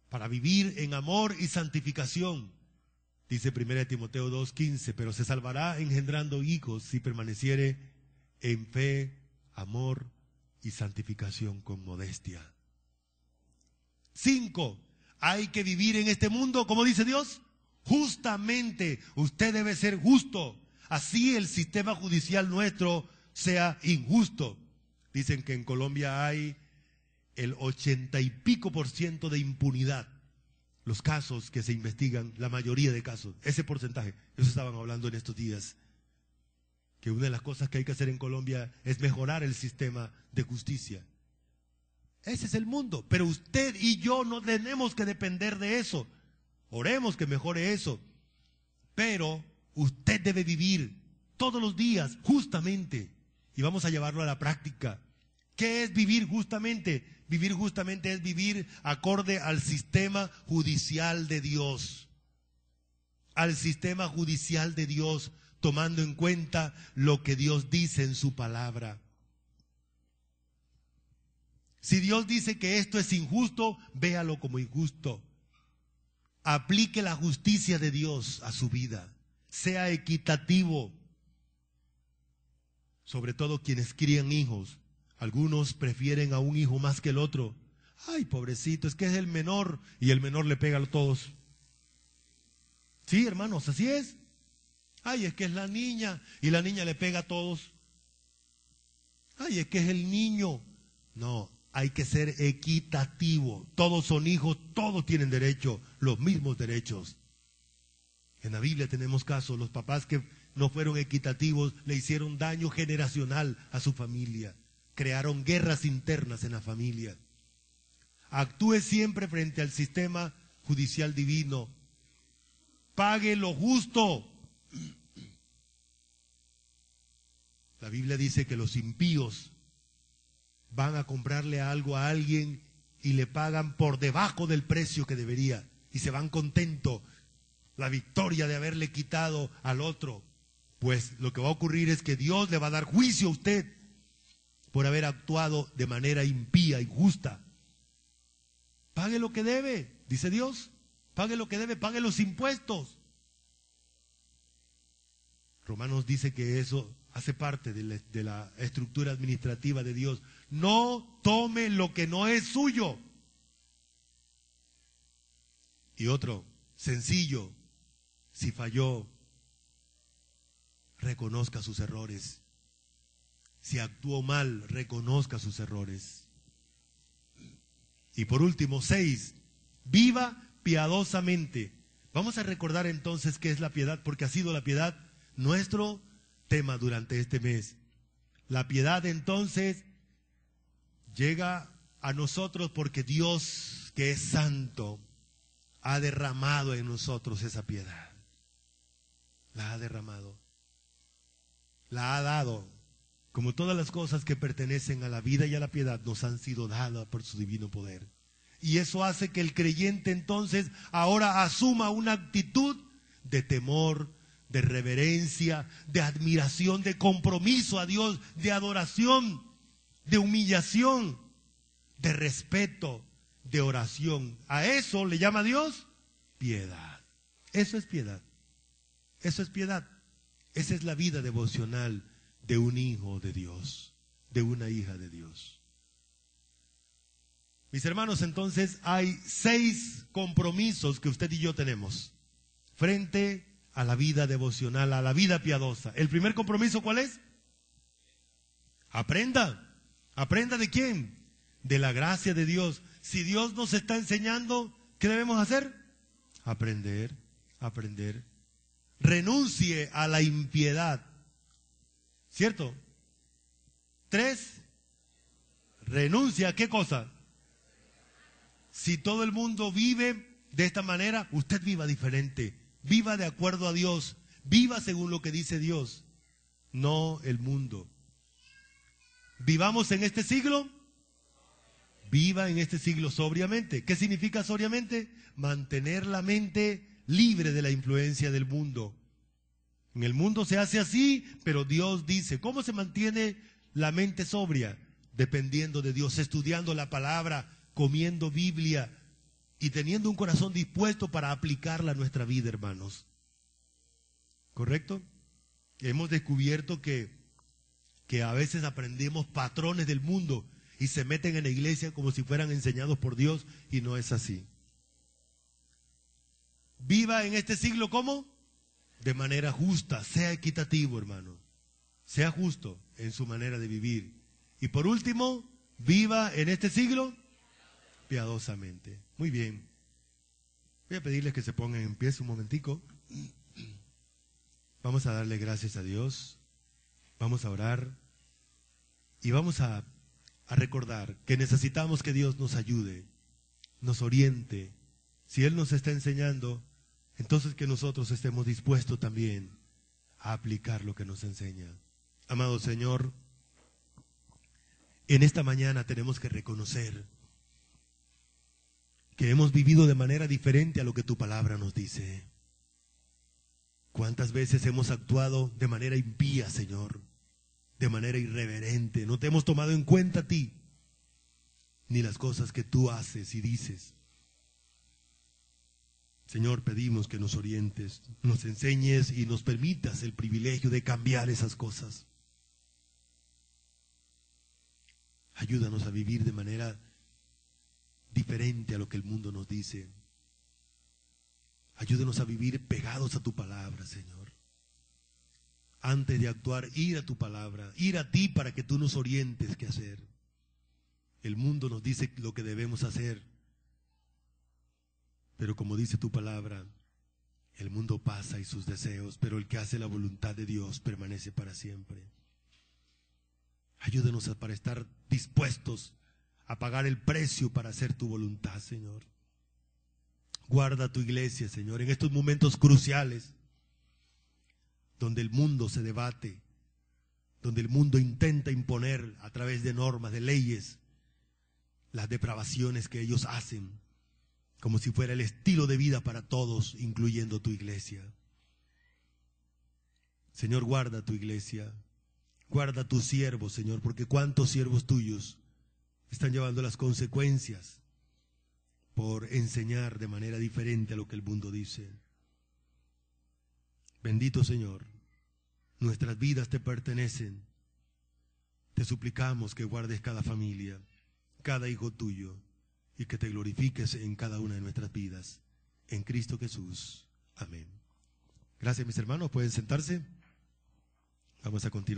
para vivir en amor y santificación. Dice 1 Timoteo 2:15, pero se salvará engendrando hijos si permaneciere en fe, amor y santificación con modestia. 5. Hay que vivir en este mundo, como dice Dios, justamente. Usted debe ser justo. Así el sistema judicial nuestro sea injusto. Dicen que en Colombia hay el 80 y pico % de impunidad. Los casos que se investigan, la mayoría de casos, ese porcentaje, eso estaban hablando en estos días. Que una de las cosas que hay que hacer en Colombia es mejorar el sistema de justicia. Ese es el mundo, pero usted y yo no tenemos que depender de eso. Oremos que mejore eso. Pero usted debe vivir todos los días justamente. Y vamos a llevarlo a la práctica. ¿Qué es vivir justamente? Vivir justamente es vivir acorde al sistema judicial de Dios. Al sistema judicial de Dios, tomando en cuenta lo que Dios dice en su palabra. Si Dios dice que esto es injusto, véalo como injusto. Aplique la justicia de Dios a su vida. Sea equitativo. Sobre todo quienes crían hijos. Algunos prefieren a un hijo más que el otro. Ay, pobrecito, es que es el menor y el menor le pega a todos. Sí, hermanos, así es. Ay, es que es la niña y la niña le pega a todos. Ay, es que es el niño. No, hay que ser equitativo. Todos son hijos, todos tienen derecho, los mismos derechos. En la Biblia tenemos casos, los papás que no fueron equitativos le hicieron daño generacional a su familia. Crearon guerras internas en la familia. Actúe siempre frente al sistema judicial divino. Pague lo justo. La Biblia dice que los impíos van a comprarle algo a alguien y le pagan por debajo del precio que debería. Y se van contentos. La victoria de haberle quitado al otro. Pues lo que va a ocurrir es que Dios le va a dar juicio a usted por haber actuado de manera impía y justa. Pague lo que debe, dice Dios. Pague lo que debe, pague los impuestos. Romanos dice que eso hace parte de la estructura administrativa de Dios. No tome lo que no es suyo. Y otro, sencillo, si falló, reconozca sus errores. Si actuó mal, reconozca sus errores. Y por último, 6, viva piadosamente. Vamos a recordar entonces qué es la piedad, porque ha sido la piedad nuestro tema durante este mes. La piedad entonces llega a nosotros porque Dios, que es santo, ha derramado en nosotros esa piedad. La ha derramado. La ha dado. Como todas las cosas que pertenecen a la vida y a la piedad nos han sido dadas por su divino poder. Y eso hace que el creyente entonces ahora asuma una actitud de temor, de reverencia, de admiración, de compromiso a Dios, de adoración, de humillación, de respeto, de oración. A eso le llama Dios piedad. Eso es piedad. Eso es piedad. Esa es la vida devocional de un hijo de Dios, de una hija de Dios. Mis hermanos, entonces hay 6 compromisos que usted y yo tenemos frente a la vida devocional, a la vida piadosa. ¿El primer compromiso cuál es? Aprenda. ¿Aprenda de quién? De la gracia de Dios. Si Dios nos está enseñando, ¿qué debemos hacer? Aprender, aprender. Renuncie a la impiedad. ¿Cierto? 3, renuncia a ¿qué cosa? Si todo el mundo vive de esta manera, usted viva diferente. Viva de acuerdo a Dios. Viva según lo que dice Dios, no el mundo. Vivamos en este siglo. Viva en este siglo sobriamente. ¿Qué significa sobriamente? Mantener la mente libre de la influencia del mundo. En el mundo se hace así, pero Dios dice, ¿cómo se mantiene la mente sobria? Dependiendo de Dios, estudiando la palabra, comiendo Biblia y teniendo un corazón dispuesto para aplicarla a nuestra vida, hermanos. ¿Correcto? Hemos descubierto que a veces aprendemos patrones del mundo y se meten en la iglesia como si fueran enseñados por Dios, y no es así. Viva en este siglo, ¿cómo? De manera justa, sea equitativo, hermano. Sea justo en su manera de vivir. Y por último, viva en este siglo piadosamente. Muy bien. Voy a pedirles que se pongan en pie un momentico. Vamos a darle gracias a Dios. Vamos a orar. Y vamos a recordar que necesitamos que Dios nos ayude, nos oriente. Si Él nos está enseñando, entonces que nosotros estemos dispuestos también a aplicar lo que nos enseña. Amado Señor, en esta mañana tenemos que reconocer que hemos vivido de manera diferente a lo que tu palabra nos dice. ¿Cuántas veces hemos actuado de manera impía, Señor? De manera irreverente. No te hemos tomado en cuenta a ti, ni las cosas que tú haces y dices. Señor, pedimos que nos orientes, nos enseñes y nos permitas el privilegio de cambiar esas cosas. Ayúdanos a vivir de manera diferente a lo que el mundo nos dice. Ayúdanos a vivir pegados a tu palabra, Señor. Antes de actuar, ir a tu palabra, ir a ti para que tú nos orientes qué hacer. El mundo nos dice lo que debemos hacer, pero como dice tu palabra, el mundo pasa y sus deseos, pero el que hace la voluntad de Dios permanece para siempre. Ayúdanos para estar dispuestos a pagar el precio para hacer tu voluntad, Señor. Guarda tu iglesia, Señor, en estos momentos cruciales, donde el mundo se debate, donde el mundo intenta imponer a través de normas, de leyes, las depravaciones que ellos hacen, como si fuera el estilo de vida para todos, incluyendo tu iglesia. Señor, guarda tu iglesia, guarda tus siervos, Señor, porque cuántos siervos tuyos están llevando las consecuencias por enseñar de manera diferente a lo que el mundo dice. Bendito Señor, nuestras vidas te pertenecen. Te suplicamos que guardes cada familia, cada hijo tuyo, y que te glorifiques en cada una de nuestras vidas. En Cristo Jesús. Amén. Gracias, mis hermanos. ¿Pueden sentarse? Vamos a continuar.